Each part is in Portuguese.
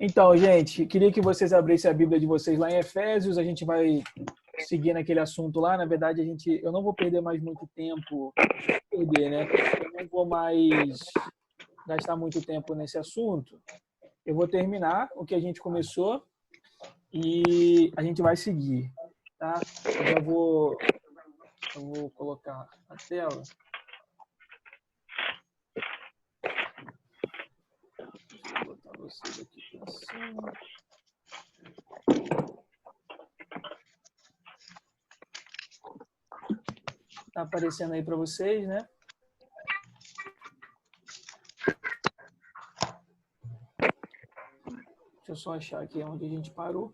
Então, gente, queria que vocês abrissem a Bíblia de vocês lá em Efésios. A gente vai seguir naquele assunto lá. Na verdade, eu não vou perder mais muito tempo, né? Eu não vou mais gastar muito tempo nesse assunto. Eu vou terminar o que a gente começou e a gente vai seguir, tá? Eu vou colocar a tela. Deixa eu botar vocês aqui para cima. Tá aparecendo aí para vocês, né? Deixa eu só achar aqui onde a gente parou.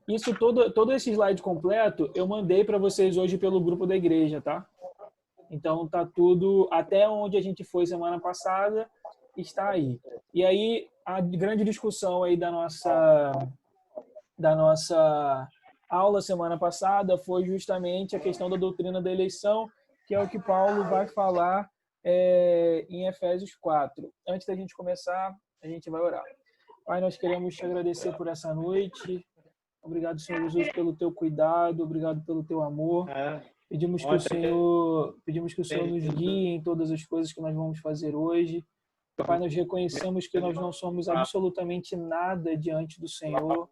Isso, todo esse slide completo, eu mandei para vocês hoje pelo grupo da igreja, tá? Então, tá tudo, até onde a gente foi semana passada, está aí. E aí, a grande discussão aí da nossa aula semana passada foi justamente a questão da doutrina da eleição, que é o que Paulo vai falar em Efésios 4. Antes da gente começar, a gente vai orar. Pai, nós queremos te agradecer por essa noite. Obrigado, Senhor Jesus, pelo teu cuidado, obrigado pelo teu amor. Pedimos que o Senhor nos guie em todas as coisas que nós vamos fazer hoje. Pai, nós reconhecemos que nós não somos absolutamente nada diante do Senhor.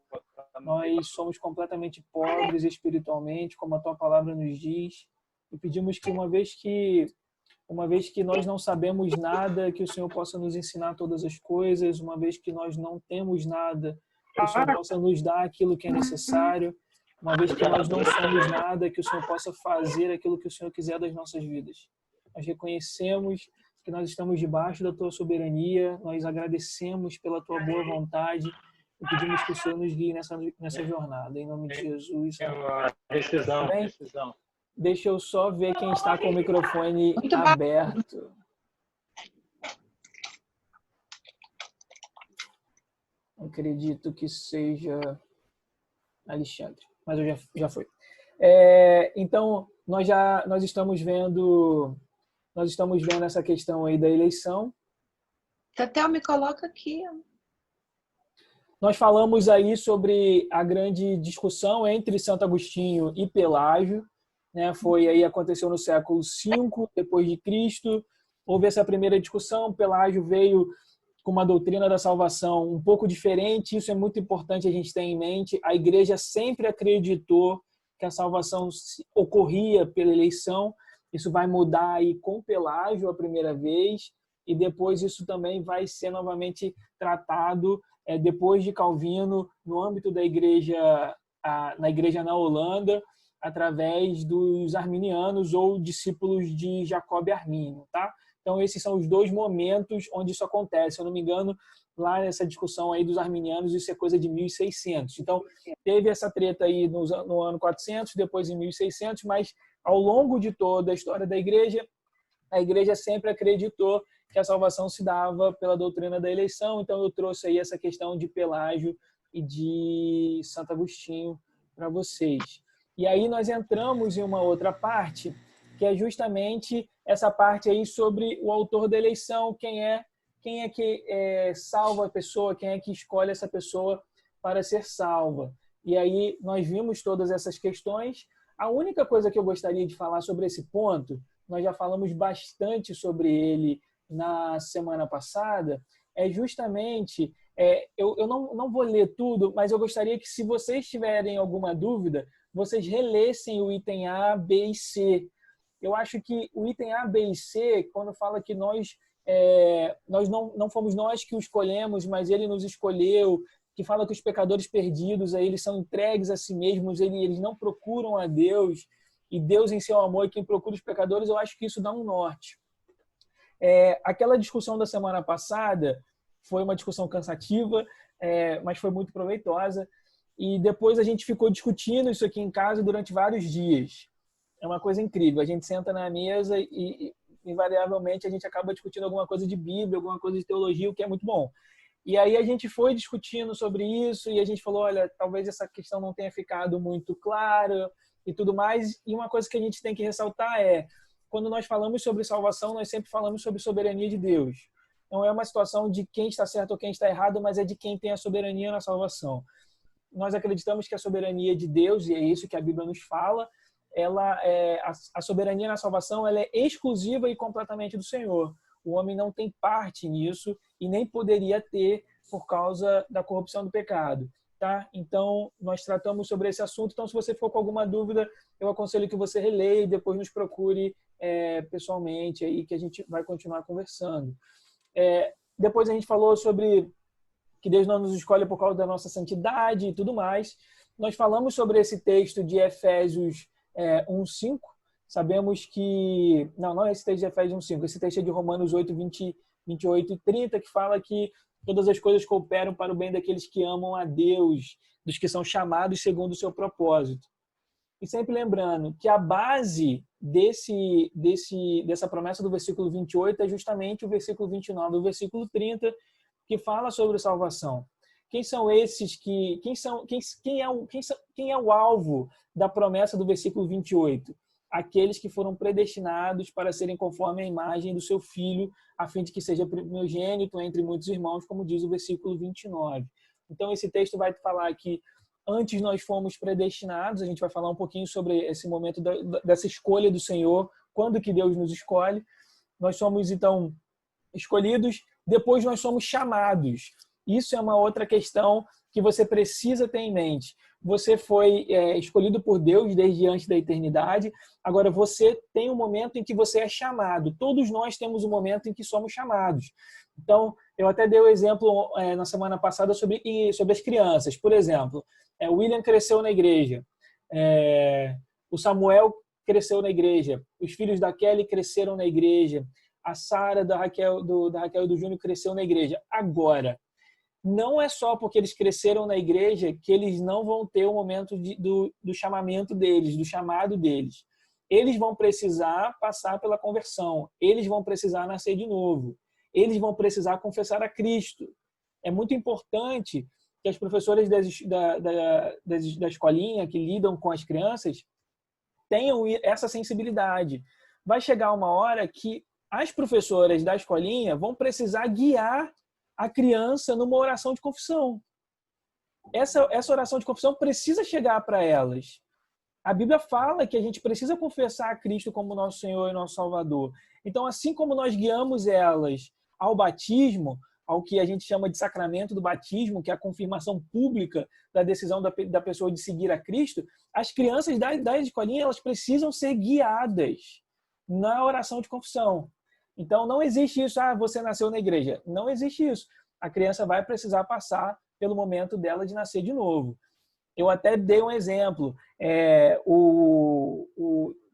Nós somos completamente pobres espiritualmente, como a tua palavra nos diz. E pedimos que uma vez que nós não sabemos nada, que o Senhor possa nos ensinar todas as coisas, uma vez que nós não temos nada, que o Senhor possa nos dar aquilo que é necessário, uma vez que nós não somos nada, que o Senhor possa fazer aquilo que o Senhor quiser das nossas vidas. Nós reconhecemos que nós estamos debaixo da tua soberania, nós agradecemos pela tua boa vontade e pedimos que o Senhor nos guie nessa jornada, em nome de Jesus. Amém? Deixa eu só ver quem está com o microfone aberto. Acredito que seja Alexandre, mas eu já foi. Então, nós estamos vendo essa questão aí da eleição. Tetel, me coloca aqui. Nós falamos aí sobre a grande discussão entre Santo Agostinho e Pelágio, né? Aconteceu no século V depois de Cristo. Houve essa primeira discussão. Pelágio veio com uma doutrina da salvação um pouco diferente. Isso é muito importante a gente ter em mente. A igreja sempre acreditou que a salvação ocorria pela eleição. Isso vai mudar aí com Pelágio a primeira vez, e depois isso também vai ser novamente tratado depois de Calvino no âmbito da igreja, na igreja na Holanda, através dos arminianos ou discípulos de Jacob Arminio, tá? Então, esses são os dois momentos onde isso acontece. Se eu não me engano, lá nessa discussão aí dos arminianos, isso é coisa de 1600. Então, teve essa treta aí no ano 400, depois em 1600, mas ao longo de toda a história da igreja, a igreja sempre acreditou que a salvação se dava pela doutrina da eleição. Então, eu trouxe aí essa questão de Pelágio e de Santo Agostinho para vocês. E aí nós entramos em uma outra parte, que é justamente essa parte aí sobre o autor da eleição, quem é que salva a pessoa, quem é que escolhe essa pessoa para ser salva. E aí nós vimos todas essas questões. A única coisa que eu gostaria de falar sobre esse ponto, nós já falamos bastante sobre ele na semana passada, é justamente, eu não vou ler tudo, mas eu gostaria que, se vocês tiverem alguma dúvida, vocês relessem o item A, B e C. Eu acho que o item A, B e C, quando fala que nós não fomos nós que o escolhemos, mas ele nos escolheu, que fala que os pecadores perdidos aí, eles são entregues a si mesmos, eles não procuram a Deus, e Deus em seu amor é quem procura os pecadores. Eu acho que isso dá um norte. Aquela discussão da semana passada foi uma discussão cansativa, mas foi muito proveitosa, e depois a gente ficou discutindo isso aqui em casa durante vários dias. É uma coisa incrível. A gente senta na mesa e invariavelmente a gente acaba discutindo alguma coisa de Bíblia, alguma coisa de teologia, o que é muito bom. E aí a gente foi discutindo sobre isso e a gente falou, olha, talvez essa questão não tenha ficado muito clara e tudo mais. E uma coisa que a gente tem que ressaltar quando nós falamos sobre salvação, nós sempre falamos sobre soberania de Deus. não é uma situação de quem está certo ou quem está errado, mas é de quem tem a soberania na salvação. Nós acreditamos que a soberania de Deus, e é isso que a Bíblia nos fala, a soberania na salvação ela é exclusiva e completamente do Senhor. O homem não tem parte nisso e nem poderia ter por causa da corrupção do pecado. Tá? Então, nós tratamos sobre esse assunto. Então, se você ficou com alguma dúvida, eu aconselho que você releia e depois nos procure pessoalmente, aí, que a gente vai continuar conversando. Depois a gente falou sobre que Deus não nos escolhe por causa da nossa santidade e tudo mais. Nós falamos sobre esse texto de Efésios 1:5. Sabemos que... Não é esse texto de Efésios 1:5. Esse texto é de Romanos 8, 28 e 30, que fala que todas as coisas cooperam para o bem daqueles que amam a Deus, dos que são chamados segundo o seu propósito. E sempre lembrando que a base dessa promessa do versículo 28 é justamente o versículo 29 e o versículo 30, que fala sobre salvação. Quem são esses que... Quem é o alvo da promessa do versículo 28? Aqueles que foram predestinados para serem conforme a imagem do seu Filho, a fim de que seja primogênito entre muitos irmãos, como diz o versículo 29. Então, esse texto vai falar que antes nós fomos predestinados, a gente vai falar um pouquinho sobre esse momento dessa escolha do Senhor, quando que Deus nos escolhe. Nós somos, então, escolhidos, depois nós somos chamados. Isso é uma outra questão que você precisa ter em mente. Você foi escolhido por Deus desde antes da eternidade. Agora, você tem um momento em que você é chamado. Todos nós temos um momento em que somos chamados. Então, eu até dei o exemplo na semana passada sobre as crianças. Por exemplo, o William cresceu na igreja. O Samuel cresceu na igreja. Os filhos da Kelly cresceram na igreja. A Sara, da Raquel e do Júnior cresceu na igreja. Agora, não é só porque eles cresceram na igreja que eles não vão ter o momento do chamamento deles, do chamado deles. Eles vão precisar passar pela conversão. Eles vão precisar nascer de novo. Eles vão precisar confessar a Cristo. É muito importante que as professoras da escolinha que lidam com as crianças tenham essa sensibilidade. Vai chegar uma hora que as professoras da escolinha vão precisar guiar a criança numa oração de confissão. Essa oração de confissão precisa chegar para elas. A Bíblia fala que a gente precisa confessar a Cristo como nosso Senhor e nosso Salvador. Então, assim como nós guiamos elas ao batismo, ao que a gente chama de sacramento do batismo, que é a confirmação pública da decisão da pessoa de seguir a Cristo, as crianças da escolinha elas precisam ser guiadas na oração de confissão. Então, não existe isso, você nasceu na igreja. Não existe isso. A criança vai precisar passar pelo momento dela de nascer de novo. Eu até dei um exemplo. Deixa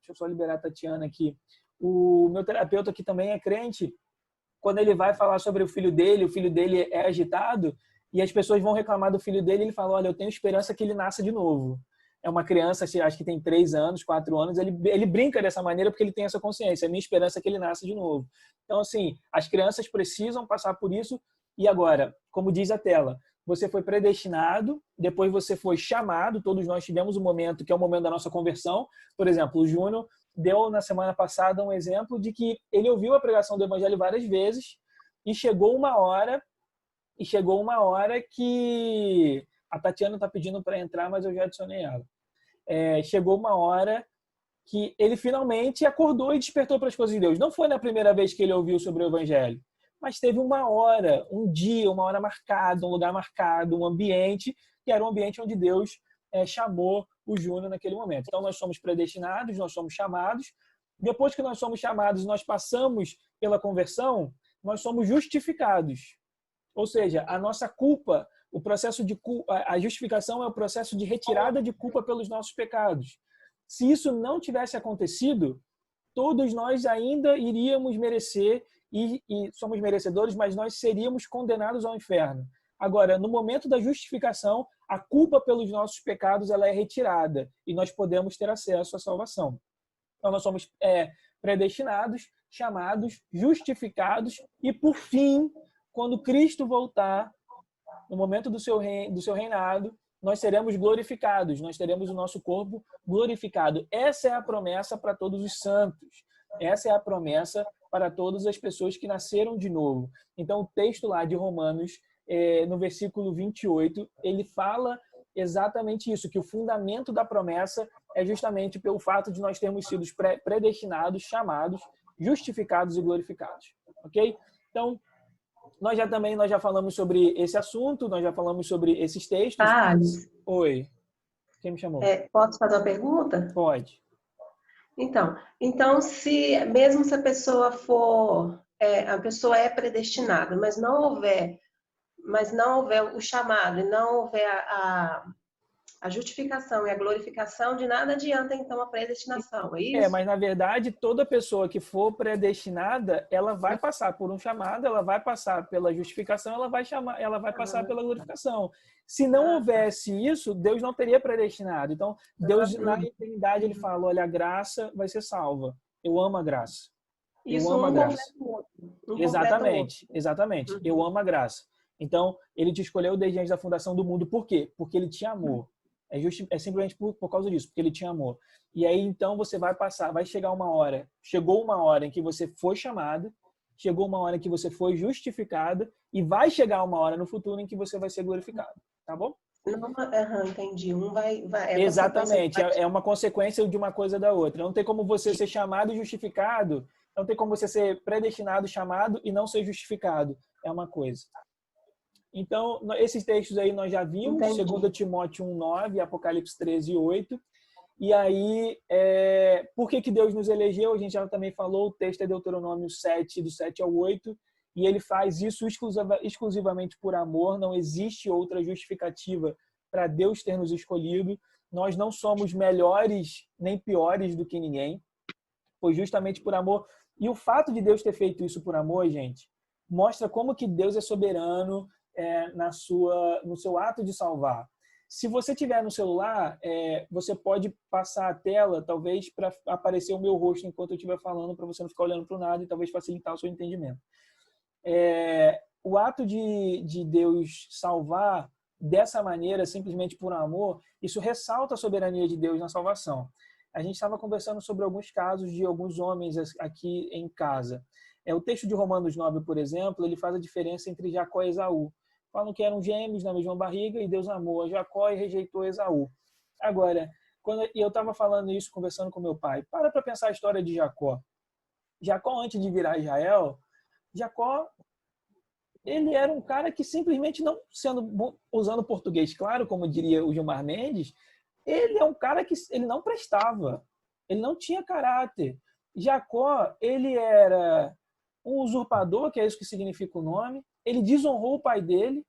eu só liberar a Tatiana aqui. O meu terapeuta, que também é crente, quando ele vai falar sobre o filho dele é agitado, e as pessoas vão reclamar do filho dele, ele fala, olha, eu tenho esperança que ele nasça de novo. É uma criança, acho que tem 3 anos, 4 anos, ele brinca dessa maneira porque ele tem essa consciência. A minha esperança é que ele nasça de novo. Então, assim, as crianças precisam passar por isso. E agora, como diz a tela, você foi predestinado, depois você foi chamado, todos nós tivemos um momento que é o momento da nossa conversão. Por exemplo, o Júnior deu na semana passada um exemplo de que ele ouviu a pregação do evangelho várias vezes e chegou uma hora que... A Tatiana está pedindo para entrar, mas eu já adicionei ela. Chegou uma hora que ele finalmente acordou e despertou para as coisas de Deus. Não foi na primeira vez que ele ouviu sobre o Evangelho, mas teve uma hora, um dia, uma hora marcada, um lugar marcado, um ambiente, que era um ambiente onde Deus chamou o Júnior naquele momento. Então, nós somos predestinados, nós somos chamados. Depois que nós somos chamados, nós passamos pela conversão, nós somos justificados. Ou seja, a nossa culpa, o processo de a justificação é o processo de retirada de culpa pelos nossos pecados. Se isso não tivesse acontecido, todos nós ainda iríamos merecer e somos merecedores, mas nós seríamos condenados ao inferno. Agora, no momento da justificação, a culpa pelos nossos pecados ela é retirada e nós podemos ter acesso à salvação. Então, nós somos predestinados, chamados, justificados e, por fim, quando Cristo voltar, no momento do seu reinado, nós seremos glorificados, nós teremos o nosso corpo glorificado. Essa é a promessa para todos os santos. Essa é a promessa para todas as pessoas que nasceram de novo. Então, o texto lá de Romanos, no versículo 28, ele fala exatamente isso, que o fundamento da promessa é justamente pelo fato de nós termos sido predestinados, chamados, justificados e glorificados. Ok? Então, nós já falamos sobre esse assunto, nós já falamos sobre esses textos. Thales, Oi, quem me chamou? posso fazer uma pergunta? Pode. Então, mesmo se a pessoa a pessoa é predestinada, mas não houver o chamado, e não houver a justificação e a glorificação, de nada adianta então a predestinação, é isso? Mas na verdade, toda pessoa que for predestinada, ela vai passar por um chamado, ela vai passar pela justificação, ela vai passar pela glorificação. Se não houvesse isso, Deus não teria predestinado. Então, Deus, na eternidade, ele fala, olha, a graça vai ser salva. Eu amo a graça. Eu amo a graça. Exatamente. Eu amo a graça. Então, ele te escolheu desde antes da fundação do mundo. Por quê? Porque ele te amou. É simplesmente por causa disso, porque ele te amou. E aí, então, você vai chegar uma hora. Chegou uma hora em que você foi chamado, chegou uma hora em que você foi justificado, e vai chegar uma hora no futuro em que você vai ser glorificado. Tá bom? Entendi. Exatamente. É uma consequência de uma coisa da outra. Não tem como você ser chamado e justificado, não tem como você ser predestinado, chamado e não ser justificado. É uma coisa. Então, esses textos aí nós já vimos, 2 Timóteo 1:9, Apocalipse 13:8. E aí, por que Deus nos elegeu? A gente já também falou, o texto é Deuteronômio 7, do 7 ao 8, e ele faz isso exclusivamente por amor, não existe outra justificativa para Deus ter nos escolhido. Nós não somos melhores nem piores do que ninguém, foi justamente por amor. E o fato de Deus ter feito isso por amor, gente, mostra como que Deus é soberano no seu ato de salvar. Se você tiver no celular, você pode passar a tela, talvez, para aparecer o meu rosto enquanto eu estiver falando, para você não ficar olhando para o nada e talvez facilitar o seu entendimento. O ato de Deus salvar dessa maneira, simplesmente por amor, isso ressalta a soberania de Deus na salvação. A gente estava conversando sobre alguns casos de alguns homens aqui em casa. O texto de Romanos 9, por exemplo, ele faz a diferença entre Jacó e Esaú. Falam que eram gêmeos na mesma barriga e Deus amou a Jacó e rejeitou Esaú. Agora, quando eu estava falando isso, conversando com meu pai, para pensar a história de Jacó. Jacó, antes de virar Israel, Jacó, ele era um cara que simplesmente não, usando português claro, como diria o Gilmar Mendes, ele é um cara que ele não prestava. Ele não tinha caráter. Jacó, ele era um usurpador, que é isso que significa o nome. Ele desonrou o pai dele.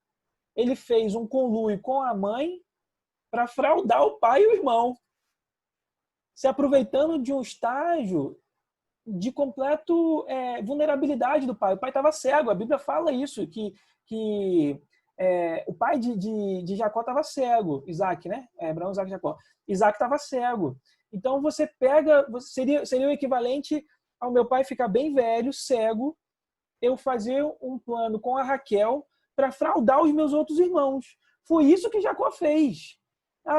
Ele fez um conluio com a mãe para fraudar o pai e o irmão, se aproveitando de um estágio de completo vulnerabilidade do pai. O pai estava cego. A Bíblia fala isso, que o pai de Jacó estava cego. Isaac, né? Abraão, Isaac e Jacó. Isaac estava cego. Então, você pega... Seria o equivalente ao meu pai ficar bem velho, cego, eu fazer um plano com a Raquel para fraudar os meus outros irmãos. Foi isso que Jacó fez.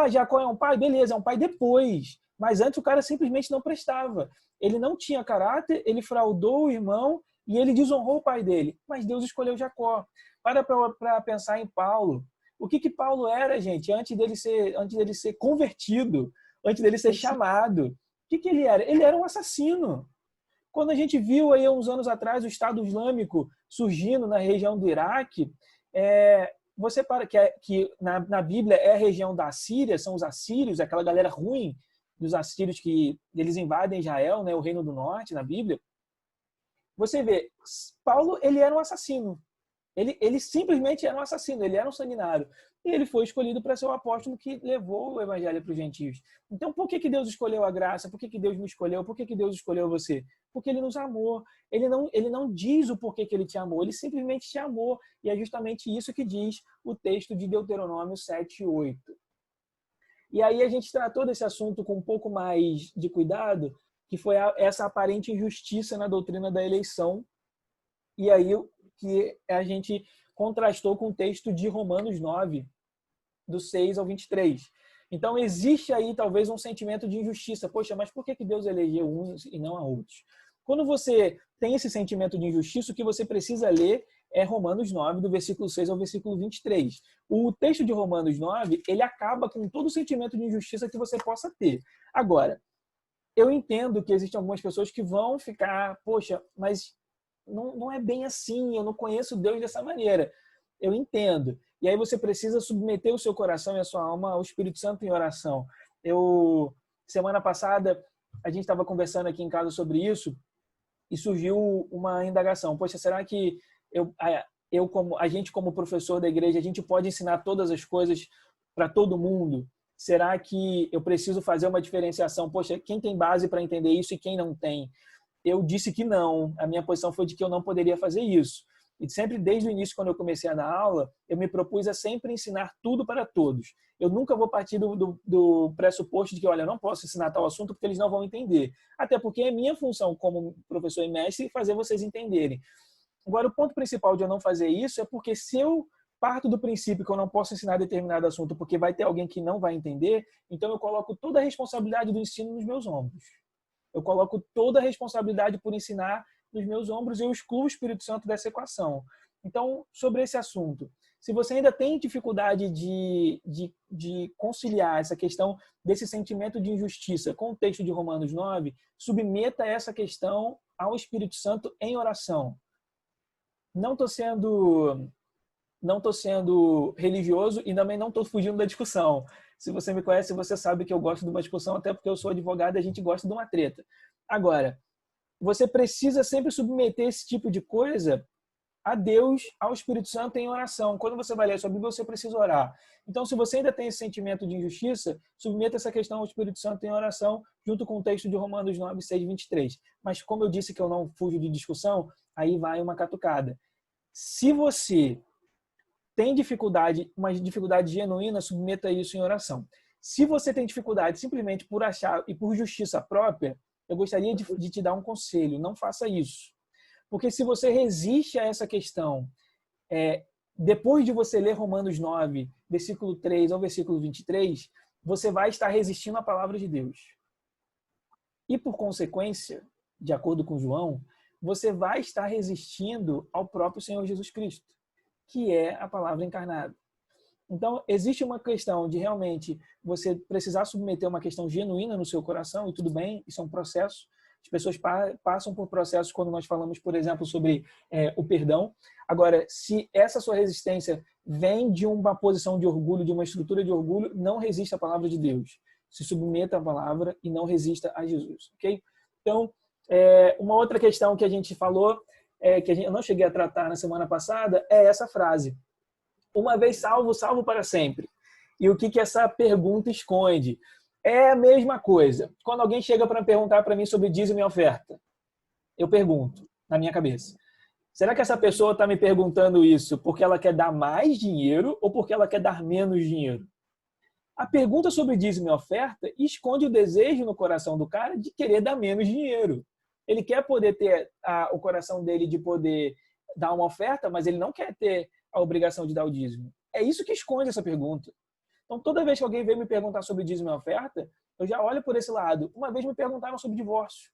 Jacó é um pai? Beleza, é um pai depois. Mas antes o cara simplesmente não prestava. Ele não tinha caráter, ele fraudou o irmão e ele desonrou o pai dele. Mas Deus escolheu Jacó. Para pensar em Paulo. O que Paulo era, gente, antes dele ser convertido, antes dele ser chamado? O que ele era? Ele era um assassino. Quando a gente viu aí uns anos atrás o Estado Islâmico surgindo na região do Iraque, você que na Bíblia é a região da Síria, são os assírios, aquela galera ruim dos assírios que eles invadem Israel, né, o Reino do Norte, na Bíblia. Você vê, Paulo, ele era um assassino. Ele simplesmente era um assassino, ele era um sanguinário. E ele foi escolhido para ser o apóstolo que levou o evangelho para os gentios. Então, por que Deus escolheu a graça? Por que Deus me escolheu? Por que Deus escolheu você? Porque ele nos amou. Ele não diz o porquê que ele te amou, ele simplesmente te amou. E é justamente isso que diz o texto de Deuteronômio 7:8. E aí a gente tratou desse assunto com um pouco mais de cuidado, que foi essa aparente injustiça na doutrina da eleição. E aí que a gente contrastou com o texto de Romanos 9, do 6 ao 23. Então, existe aí talvez um sentimento de injustiça. Poxa, mas por que Deus elegeu uns e não a outros? Quando você tem esse sentimento de injustiça, o que você precisa ler é Romanos 9, do versículo 6 ao versículo 23. O texto de Romanos 9, ele acaba com todo o sentimento de injustiça que você possa ter. Agora, eu entendo que existem algumas pessoas que vão ficar, poxa, mas não é bem assim, eu não conheço Deus dessa maneira. Eu entendo. E aí você precisa submeter o seu coração e a sua alma ao Espírito Santo em oração. Semana passada, a gente estava conversando aqui em casa sobre isso e surgiu uma indagação. Poxa, será que a gente como professor da igreja, a gente pode ensinar todas as coisas para todo mundo? Será que eu preciso fazer uma diferenciação? Poxa, quem tem base para entender isso e quem não tem? Eu disse que não. A minha posição foi de que eu não poderia fazer isso. E sempre, desde o início, quando eu comecei a dar aula, eu me propus a sempre ensinar tudo para todos. Eu nunca vou partir do pressuposto de que, olha, eu não posso ensinar tal assunto porque eles não vão entender. Até porque é minha função como professor e mestre fazer vocês entenderem. Agora, o ponto principal de eu não fazer isso é porque se eu parto do princípio que eu não posso ensinar determinado assunto porque vai ter alguém que não vai entender, então eu coloco toda a responsabilidade do ensino nos meus ombros. Eu coloco toda a responsabilidade por ensinar nos meus ombros e eu excluo o Espírito Santo dessa equação. Então, sobre esse assunto, se você ainda tem dificuldade de conciliar essa questão desse sentimento de injustiça com o texto de Romanos 9, submeta essa questão ao Espírito Santo em oração. Não estou sendo religioso e também não estou fugindo da discussão. Se você me conhece, você sabe que eu gosto de uma discussão, até porque eu sou advogado e a gente gosta de uma treta. Agora, você precisa sempre submeter esse tipo de coisa a Deus, ao Espírito Santo em oração. Quando você vai ler a sua Bíblia, você precisa orar. Então, se você ainda tem esse sentimento de injustiça, submeta essa questão ao Espírito Santo em oração, junto com o texto de Romanos 9, 6, 23. Mas como eu disse que eu não fujo de discussão, aí vai uma catucada. Se você tem dificuldade, uma dificuldade genuína, submeta isso em oração. Se você tem dificuldade simplesmente por achar e por justiça própria, eu gostaria de te dar um conselho, não faça isso. Porque se você resiste a essa questão, depois de você ler Romanos 9, versículo 3 ao versículo 23, você vai estar resistindo à palavra de Deus. E por consequência, de acordo com João, você vai estar resistindo ao próprio Senhor Jesus Cristo, que é a palavra encarnada. Então, existe uma questão de realmente você precisar submeter uma questão genuína no seu coração, e tudo bem, isso é um processo. As pessoas passam por processos quando nós falamos, por exemplo, sobre o perdão. Agora, se essa sua resistência vem de uma posição de orgulho, de uma estrutura de orgulho, não resista à palavra de Deus. Se submeta à palavra e não resista a Jesus, ok? Então, uma outra questão que a gente falou, que eu não cheguei a tratar na semana passada, é essa frase. Uma vez salvo, salvo para sempre. E o que essa pergunta esconde? É a mesma coisa. Quando alguém chega para perguntar para mim sobre dízimo e oferta, eu pergunto, na minha cabeça, será que essa pessoa está me perguntando isso porque ela quer dar mais dinheiro ou porque ela quer dar menos dinheiro? A pergunta sobre dízimo e oferta esconde o desejo no coração do cara de querer dar menos dinheiro. Ele quer poder ter o coração dele de poder dar uma oferta, mas ele não quer ter a obrigação de dar o dízimo. É isso que esconde essa pergunta. Então, toda vez que alguém vem me perguntar sobre dízimo e oferta, eu já olho por esse lado. Uma vez me perguntaram sobre divórcio.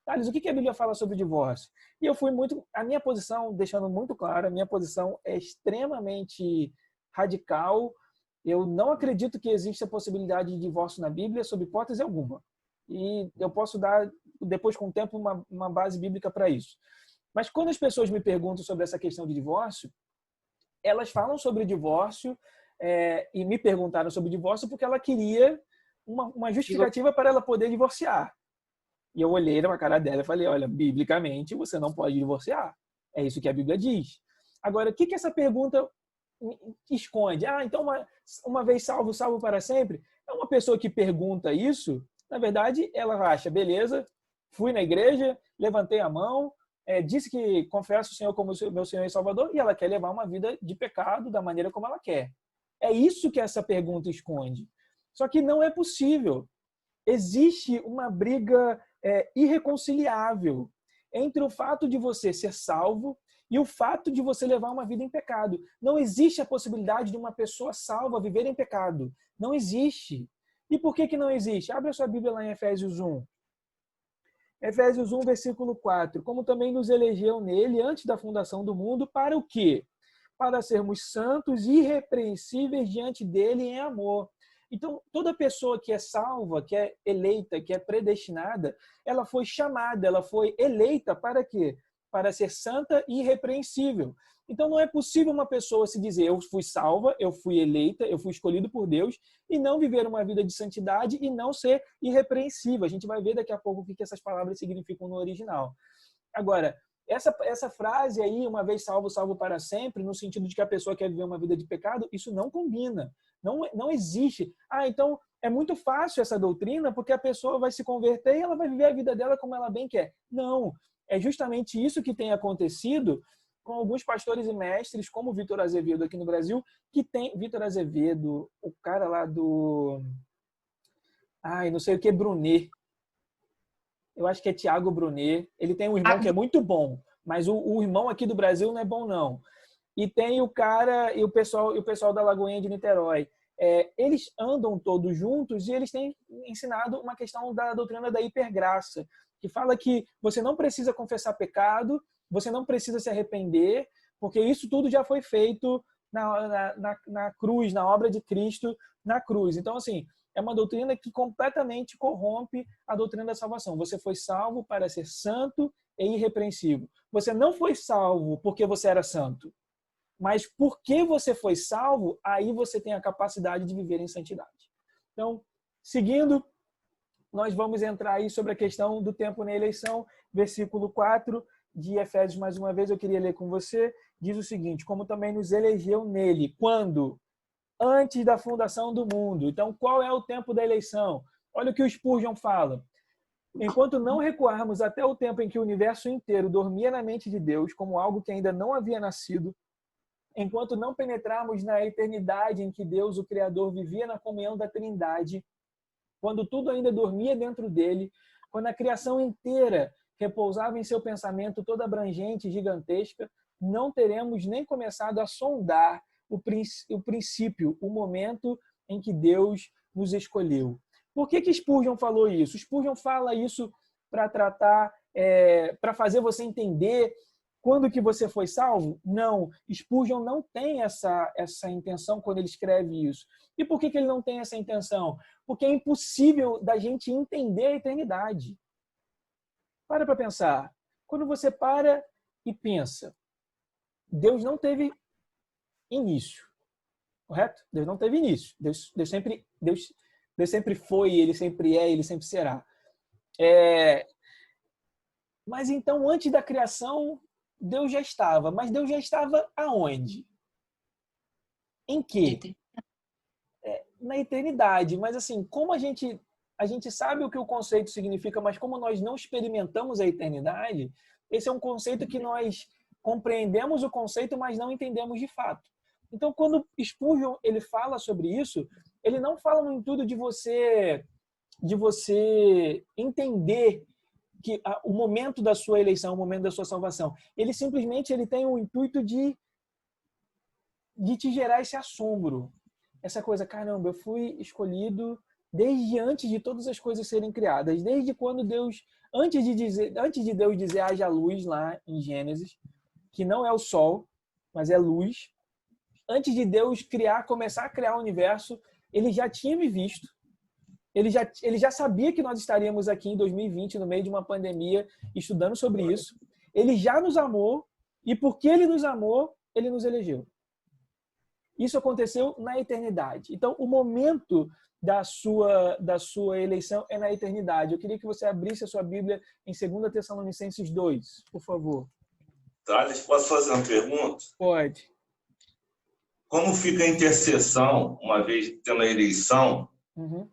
Thales, o que a Bíblia fala sobre divórcio? E eu fui a minha posição, deixando muito claro, a minha posição é extremamente radical. Eu não acredito que exista a possibilidade de divórcio na Bíblia, sob hipótese alguma. E eu posso dar, depois com o tempo, uma base bíblica para isso. Mas quando as pessoas me perguntam sobre essa questão de divórcio, elas falam sobre divórcio e me perguntaram sobre divórcio porque ela queria uma justificativa para ela poder divorciar. E eu olhei na cara dela e falei, olha, biblicamente você não pode divorciar. É isso que a Bíblia diz. Agora, o que essa pergunta esconde? Então uma vez salvo, salvo para sempre? É uma pessoa que pergunta isso, na verdade, ela acha, beleza, fui na igreja, levantei a mão, disse que confesso o Senhor como meu Senhor e Salvador, e ela quer levar uma vida de pecado da maneira como ela quer. É isso que essa pergunta esconde. Só que não é possível. Existe uma briga irreconciliável entre o fato de você ser salvo e o fato de você levar uma vida em pecado. Não existe a possibilidade de uma pessoa salva viver em pecado. Não existe. E por que não existe? Abre a sua Bíblia lá em Efésios 1. Efésios 1, versículo 4. Como também nos elegeu nele antes da fundação do mundo, para o quê? Para sermos santos e irrepreensíveis diante dele em amor. Então, toda pessoa que é salva, que é eleita, que é predestinada, ela foi chamada, ela foi eleita para quê? Para ser santa e irrepreensível. Então, não é possível uma pessoa se dizer eu fui salva, eu fui eleita, eu fui escolhido por Deus e não viver uma vida de santidade e não ser irrepreensível. A gente vai ver daqui a pouco o que essas palavras significam no original. Agora, essa frase aí, uma vez salvo, salvo para sempre, no sentido de que a pessoa quer viver uma vida de pecado, isso não combina. Não existe. Então é muito fácil essa doutrina porque a pessoa vai se converter e ela vai viver a vida dela como ela bem quer. Não. É justamente isso que tem acontecido com alguns pastores e mestres, como o Vitor Azevedo aqui no Brasil, que tem... Vitor Azevedo, o cara lá do... não sei o que, Brunet. Eu acho que é Tiago Brunet. Ele tem um irmão que é muito bom, mas o irmão aqui do Brasil não é bom, não. E tem o cara e o pessoal da Lagoinha de Niterói. Eles andam todos juntos e eles têm ensinado uma questão da doutrina da hipergraça, que fala que você não precisa confessar pecado, você não precisa se arrepender, porque isso tudo já foi feito na cruz, na obra de Cristo na cruz. Então, assim, é uma doutrina que completamente corrompe a doutrina da salvação. Você foi salvo para ser santo e irrepreensível. Você não foi salvo porque você era santo. Mas porque você foi salvo, aí você tem a capacidade de viver em santidade. Então, seguindo, nós vamos entrar aí sobre a questão do tempo na eleição. Versículo 4 de Efésios, mais uma vez, eu queria ler com você. Diz o seguinte: como também nos elegeu nele. Quando? Antes da fundação do mundo. Então, qual é o tempo da eleição? Olha o que o Spurgeon fala. Enquanto não recuarmos até o tempo em que o universo inteiro dormia na mente de Deus, como algo que ainda não havia nascido, enquanto não penetrarmos na eternidade em que Deus, o Criador, vivia na comunhão da Trindade, quando tudo ainda dormia dentro dele, quando a criação inteira repousava em seu pensamento toda abrangente e gigantesca, não teremos nem começado a sondar o princípio, o momento em que Deus nos escolheu. Por que Spurgeon falou isso? Spurgeon fala isso para tratar, para fazer você entender quando que você foi salvo? Não. Spurgeon não tem essa intenção quando ele escreve isso. E por que ele não tem essa intenção? Porque é impossível da gente entender a eternidade. Para pensar. Quando você para e pensa, Deus não teve início. Correto? Deus não teve início. Deus sempre foi, ele sempre é, ele sempre será. Mas então, antes da criação, Deus já estava. Mas Deus já estava aonde? Em quê? Na eternidade. Mas assim, como a gente sabe o que o conceito significa, mas como nós não experimentamos a eternidade, esse é um conceito que nós compreendemos o conceito, mas não entendemos de fato. Então, quando Spurgeon ele fala sobre isso, ele não fala no intuito de você entender que o momento da sua eleição, o momento da sua salvação. Ele simplesmente tem o intuito de te gerar esse assombro. Essa coisa, caramba, eu fui escolhido desde antes de todas as coisas serem criadas. Desde quando Deus, antes de Deus dizer haja luz lá em Gênesis, que não é o sol, mas é luz. Antes de Deus começar a criar o universo, ele já tinha me visto. Ele já sabia que nós estaríamos aqui em 2020, no meio de uma pandemia, estudando sobre isso. Ele já nos amou, e porque ele nos amou, ele nos elegeu. Isso aconteceu na eternidade. Então, o momento da sua eleição é na eternidade. Eu queria que você abrisse a sua Bíblia em 2 Tessalonicenses 2, por favor. Thales, posso fazer uma pergunta? Pode. Como fica a intercessão, uma vez tendo a eleição,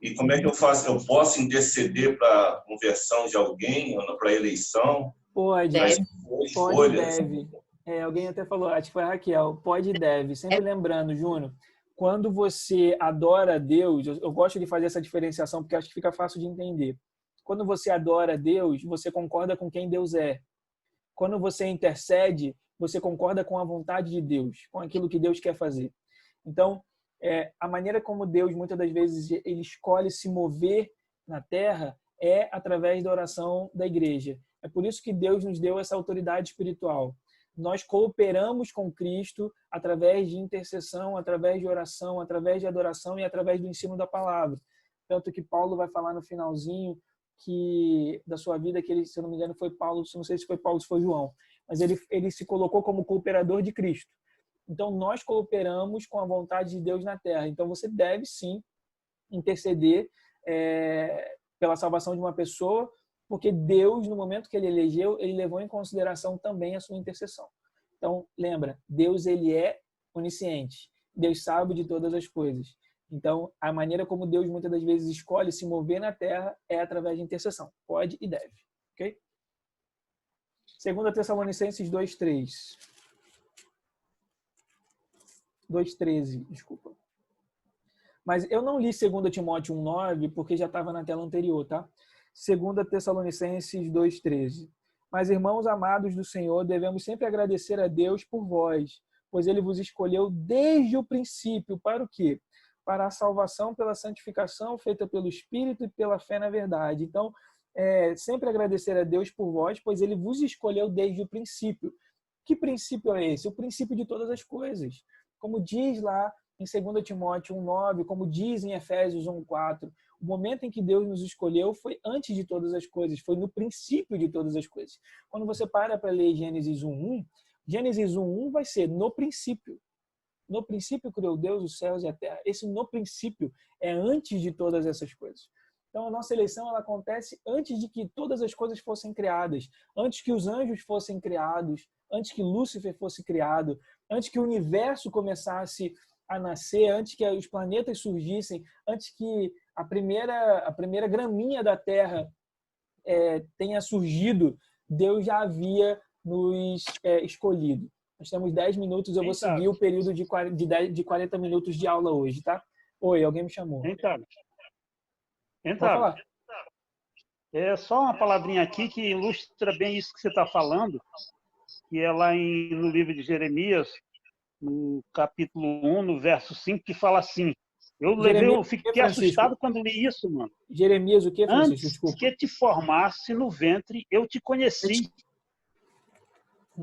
e como é que eu faço? Eu posso interceder para a conversão de alguém, ou para a eleição? Pode. Pode, deve. Alguém até falou, acho que foi a Raquel, pode e deve. Sempre lembrando, Júnior, quando você adora a Deus, eu gosto de fazer essa diferenciação porque acho que fica fácil de entender. Quando você adora a Deus, você concorda com quem Deus é. Quando você intercede, você concorda com a vontade de Deus, com aquilo que Deus quer fazer. Então, a maneira como Deus, muitas das vezes, ele escolhe se mover na Terra é através da oração da igreja. É por isso que Deus nos deu essa autoridade espiritual. Nós cooperamos com Cristo através de intercessão, através de oração, através de adoração e através do ensino da palavra. Tanto que Paulo vai falar no finalzinho da sua vida, que ele, se eu não me engano, foi Paulo, não sei se foi Paulo ou se foi João, mas ele se colocou como cooperador de Cristo. Então, nós cooperamos com a vontade de Deus na terra. Então, você deve, sim, interceder pela salvação de uma pessoa, porque Deus, no momento que ele elegeu, ele levou em consideração também a sua intercessão. Então, lembra, Deus, ele é onisciente. Deus sabe de todas as coisas. Então, a maneira como Deus muitas das vezes escolhe se mover na terra é através de intercessão. Pode e deve. Ok? 2 Tessalonicenses 2:3. 2:13, desculpa. Mas eu não li 2 Timóteo 1:9 porque já estava na tela anterior, tá? 2 Tessalonicenses 2:13. Mas, irmãos amados do Senhor, devemos sempre agradecer a Deus por vós, pois ele vos escolheu desde o princípio para o quê? Para a salvação pela santificação feita pelo Espírito e pela fé na verdade. Então, sempre agradecer a Deus por vós, pois ele vos escolheu desde o princípio. Que princípio é esse? O princípio de todas as coisas. Como diz lá em 2 Timóteo 1:9, como diz em Efésios 1:4, o momento em que Deus nos escolheu foi antes de todas as coisas, foi no princípio de todas as coisas. Quando você para ler Gênesis 1:1, Gênesis 1:1 vai ser no princípio. No princípio criou Deus os céus e a terra. Esse no princípio é antes de todas essas coisas. Então, a nossa eleição ela acontece antes de que todas as coisas fossem criadas, antes que os anjos fossem criados, antes que Lúcifer fosse criado, antes que o universo começasse a nascer, antes que os planetas surgissem, antes que a primeira graminha da Terra tenha surgido, Deus já havia nos escolhido. Nós temos 10 minutos, eu vou seguir o período de 40 minutos de aula hoje, tá? Oi, alguém me chamou. Entra. É só uma palavrinha aqui que ilustra bem isso que você está falando, que é lá no livro de Jeremias, no capítulo 1, no verso 5, que fala assim. Eu fiquei assustado quando li isso, mano. Jeremias o quê, Francisco? Desculpa. Antes que te formasse no ventre, eu te conheci.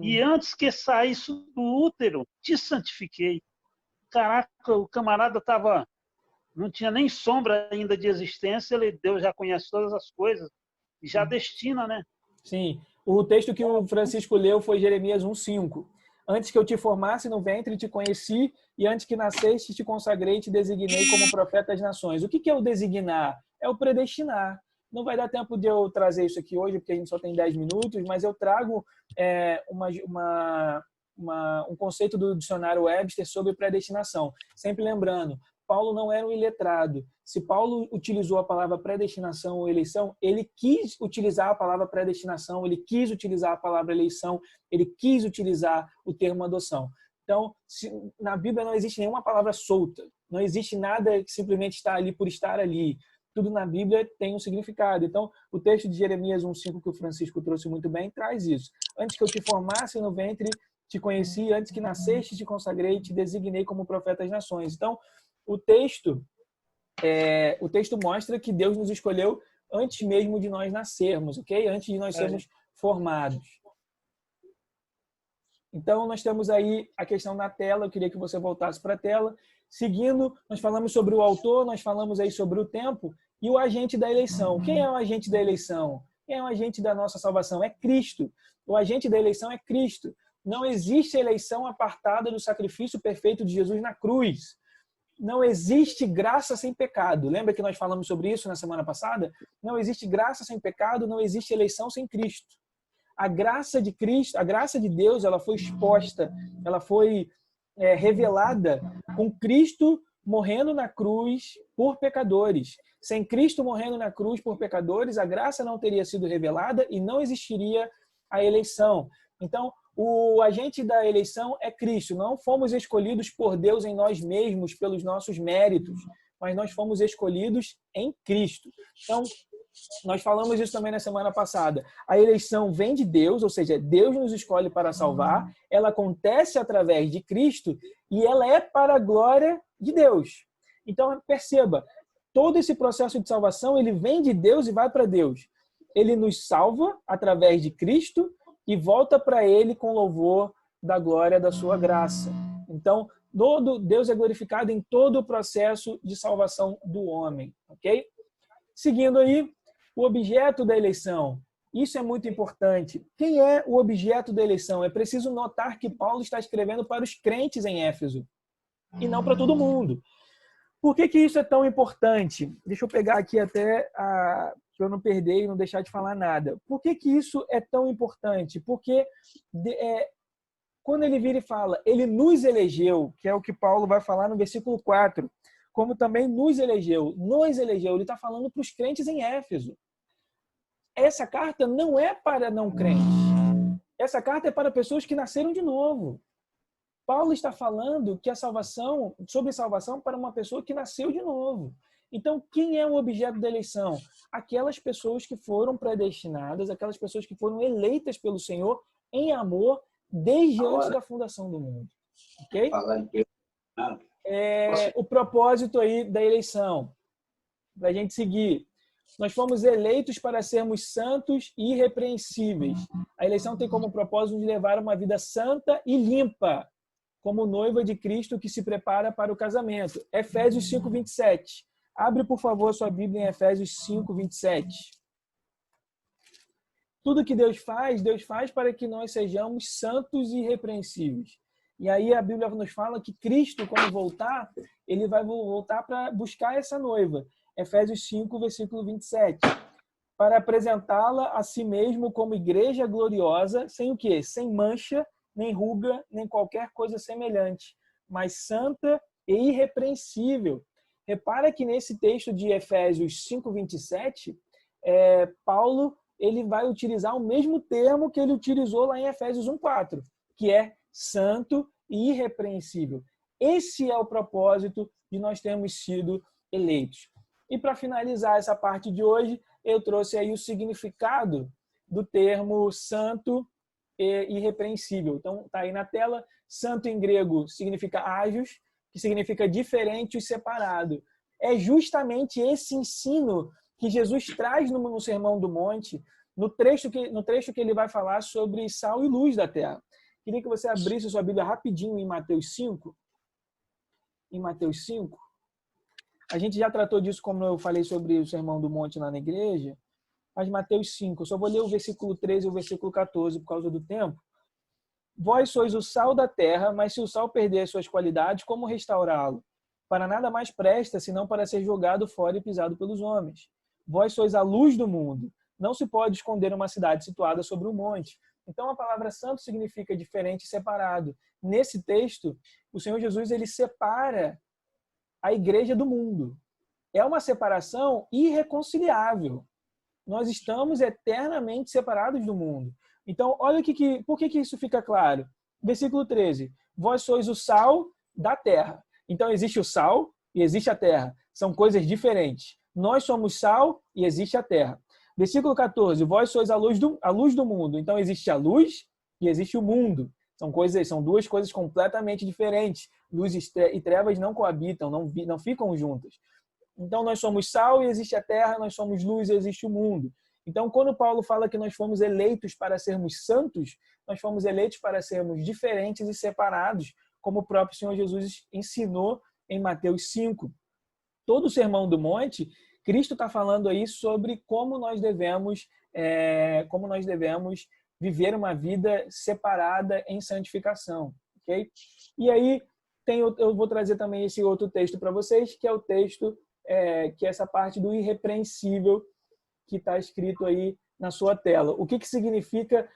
E antes que saísse do útero, te santifiquei. Caraca, o camarada não tinha nem sombra ainda de existência, Deus já conhece todas as coisas e já destina, né? Sim. O texto que o Francisco leu foi Jeremias 1:5. Antes que eu te formasse no ventre, te conheci, e antes que nasceste, te consagrei e te designei como profeta das nações. O que é o designar? É o predestinar. Não vai dar tempo de eu trazer isso aqui hoje, porque a gente só tem 10 minutos, mas eu trago um conceito do dicionário Webster sobre predestinação. Sempre lembrando, Paulo não era um iletrado. Se Paulo utilizou a palavra predestinação ou eleição, ele quis utilizar a palavra predestinação, ele quis utilizar a palavra eleição, ele quis utilizar o termo adoção. Então, na Bíblia não existe nenhuma palavra solta, não existe nada que simplesmente está ali por estar ali. Tudo na Bíblia tem um significado. Então, o texto de Jeremias 1:5 que o Francisco trouxe muito bem traz isso. Antes que eu te formasse no ventre, te conheci, antes que nasceste, te consagrei, te designei como profeta das nações. Então, o texto mostra que Deus nos escolheu antes mesmo de nós nascermos, ok? Antes de nós sermos formados. Então, nós temos aí a questão na tela. Eu queria que você voltasse para a tela. Seguindo, nós falamos sobre o autor, nós falamos aí sobre o tempo e o agente da eleição. Quem é o agente da eleição? Quem é o agente da nossa salvação? É Cristo. O agente da eleição é Cristo. Não existe eleição apartada do sacrifício perfeito de Jesus na cruz. Não existe graça sem pecado. Lembra que nós falamos sobre isso na semana passada? Não existe graça sem pecado, não existe eleição sem Cristo. A graça de Cristo, a graça de Deus, ela foi exposta, ela foi revelada com Cristo morrendo na cruz por pecadores. Sem Cristo morrendo na cruz por pecadores, a graça não teria sido revelada e não existiria a eleição. Então, o agente da eleição é Cristo. Não fomos escolhidos por Deus em nós mesmos, pelos nossos méritos, mas nós fomos escolhidos em Cristo. Então, nós falamos isso também na semana passada. A eleição vem de Deus, ou seja, Deus nos escolhe para salvar. Ela acontece através de Cristo e ela é para a glória de Deus. Então, perceba, todo esse processo de salvação, ele vem de Deus e vai para Deus. Ele nos salva através de Cristo e volta para ele com louvor da glória da sua graça. Então, Deus é glorificado em todo o processo de salvação do homem, ok? Seguindo aí, o objeto da eleição. Isso é muito importante. Quem é o objeto da eleição? É preciso notar que Paulo está escrevendo para os crentes em Éfeso e não para todo mundo. Por que isso é tão importante? Deixa eu pegar aqui até para eu não perder e não deixar de falar nada. Por que isso é tão importante? Porque quando ele vira e fala, ele nos elegeu, que é o que Paulo vai falar no versículo 4, como também nos elegeu, ele está falando para os crentes em Éfeso. Essa carta não é para não crentes. Essa carta é para pessoas que nasceram de novo. Paulo está falando que sobre salvação para uma pessoa que nasceu de novo. Então, quem é o objeto da eleição? Aquelas pessoas que foram predestinadas, aquelas pessoas que foram eleitas pelo Senhor em amor desde antes da fundação do mundo. Ok? O propósito aí da eleição, para a gente seguir. Nós fomos eleitos para sermos santos e irrepreensíveis. A eleição tem como propósito de levar uma vida santa e limpa, como noiva de Cristo que se prepara para o casamento. Efésios 5:27. Abre, por favor, sua Bíblia em Efésios 5:27. Tudo que Deus faz para que nós sejamos santos e irrepreensíveis. E aí a Bíblia nos fala que Cristo, quando voltar, ele vai voltar para buscar essa noiva. Efésios 5, versículo 27. Para apresentá-la a si mesmo como igreja gloriosa, sem o quê? Sem mancha, nem ruga, nem qualquer coisa semelhante, mas santa e irrepreensível. Repara que nesse texto de Efésios 5:27, Paulo ele vai utilizar o mesmo termo que ele utilizou lá em Efésios 1:4, que é santo e irrepreensível. Esse é o propósito de nós termos sido eleitos. E para finalizar essa parte de hoje, eu trouxe aí o significado do termo santo e irrepreensível. Então, está aí na tela. Santo em grego significa ágios, que significa diferente e separado. É justamente esse ensino que Jesus traz no Sermão do Monte, no trecho que ele vai falar sobre sal e luz da terra. Queria que você abrisse sua Bíblia rapidinho em Mateus 5. Em Mateus 5. A gente já tratou disso, como eu falei sobre o Sermão do Monte lá na igreja, mas Mateus 5, eu só vou ler o versículo 13 e o versículo 14 por causa do tempo. Vós sois o sal da terra, mas se o sal perder as suas qualidades, como restaurá-lo? Para nada mais presta, senão para ser jogado fora e pisado pelos homens. Vós sois a luz do mundo. Não se pode esconder uma cidade situada sobre um monte. Então, a palavra santo significa diferente e separado. Nesse texto, o Senhor Jesus ele separa a igreja do mundo. É uma separação irreconciliável. Nós estamos eternamente separados do mundo. Então, olha por que isso fica claro. Versículo 13. Vós sois o sal da terra. Então, existe o sal e existe a terra. São coisas diferentes. Nós somos sal e existe a terra. Versículo 14. Vós sois a luz do mundo. Então, existe a luz e existe o mundo. São duas coisas completamente diferentes. Luz e trevas não coabitam, não ficam juntas. Então, nós somos sal e existe a terra, nós somos luz e existe o mundo. Então, quando Paulo fala que nós fomos eleitos para sermos santos, nós fomos eleitos para sermos diferentes e separados, como o próprio Senhor Jesus ensinou em Mateus 5. Todo o Sermão do Monte, Cristo está falando aí sobre como nós devemos viver uma vida separada em santificação, ok? E aí eu vou trazer também esse outro texto para vocês, que é o texto que é essa parte do irrepreensível que está escrito aí na sua tela. O que significa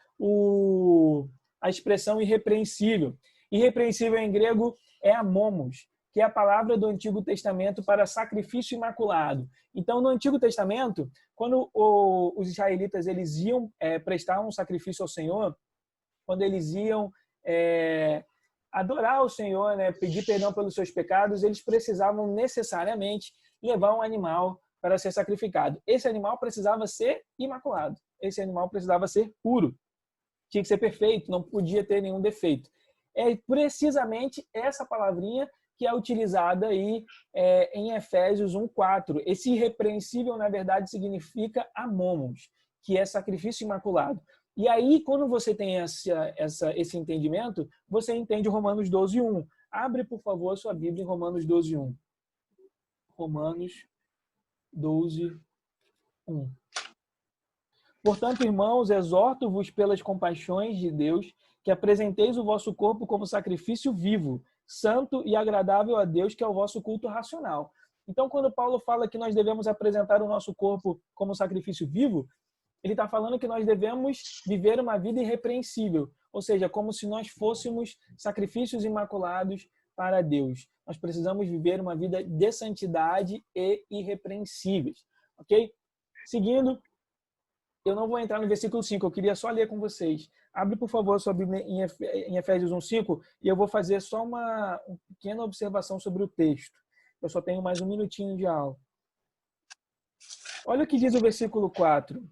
a expressão irrepreensível? Irrepreensível em grego é amomos, que é a palavra do Antigo Testamento para sacrifício imaculado. Então, no Antigo Testamento, quando os israelitas eles iam prestar um sacrifício ao Senhor, quando eles iam adorar o Senhor, né, pedir perdão pelos seus pecados, eles precisavam necessariamente levar um animal para ser sacrificado. Esse animal precisava ser imaculado. Esse animal precisava ser puro. Tinha que ser perfeito, não podia ter nenhum defeito. É precisamente essa palavrinha que é utilizada aí em Efésios 1:4. Esse irrepreensível, na verdade, significa amomos, que é sacrifício imaculado. E aí, quando você tem esse entendimento, você entende Romanos 12:1. Abre, por favor, a sua Bíblia em Romanos 12:1. Romanos 12:1. Portanto, irmãos, exorto-vos pelas compaixões de Deus, que apresenteis o vosso corpo como sacrifício vivo, santo e agradável a Deus, que é o vosso culto racional. Então, quando Paulo fala que nós devemos apresentar o nosso corpo como sacrifício vivo, ele está falando que nós devemos viver uma vida irrepreensível, ou seja, como se nós fôssemos sacrifícios imaculados para Deus. Nós precisamos viver uma vida de santidade e irrepreensíveis, ok? Seguindo, eu não vou entrar no versículo 5, eu queria só ler com vocês. Abre, por favor, a sua Bíblia em Efésios 1:5 e eu vou fazer só uma pequena observação sobre o texto. Eu só tenho mais um minutinho de aula. Olha o que diz o versículo 4.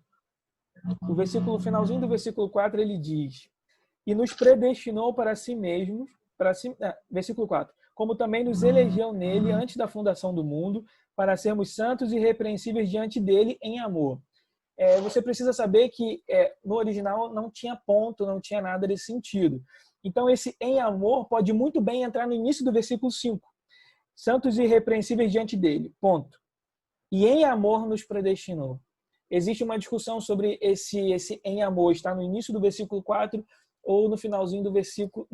O finalzinho do versículo 4, ele diz: e nos predestinou para si mesmos, versículo 4, como também nos elegeu nele antes da fundação do mundo, para sermos santos e irrepreensíveis diante dele em amor. Você precisa saber que no original não tinha ponto, não tinha nada desse sentido. Então, esse em amor pode muito bem entrar no início do versículo 5. Santos e irrepreensíveis diante dele, ponto. E em amor nos predestinou. Existe uma discussão sobre esse em amor está no início do versículo 4 ou no finalzinho do versículo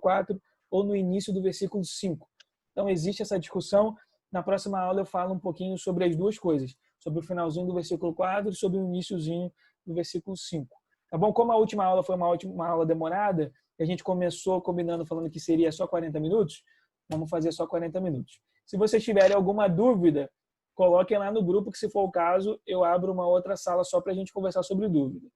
4 ou no início do versículo 5. Então, existe essa discussão. Na próxima aula eu falo um pouquinho sobre as duas coisas, sobre o finalzinho do versículo 4 e sobre o iniciozinho do versículo 5. Tá bom? Como a última aula foi uma aula demorada, e a gente começou combinando falando que seria só 40 minutos, vamos fazer só 40 minutos. Se vocês tiverem alguma dúvida, coloquem lá no grupo que, se for o caso, eu abro uma outra sala só para a gente conversar sobre dúvida.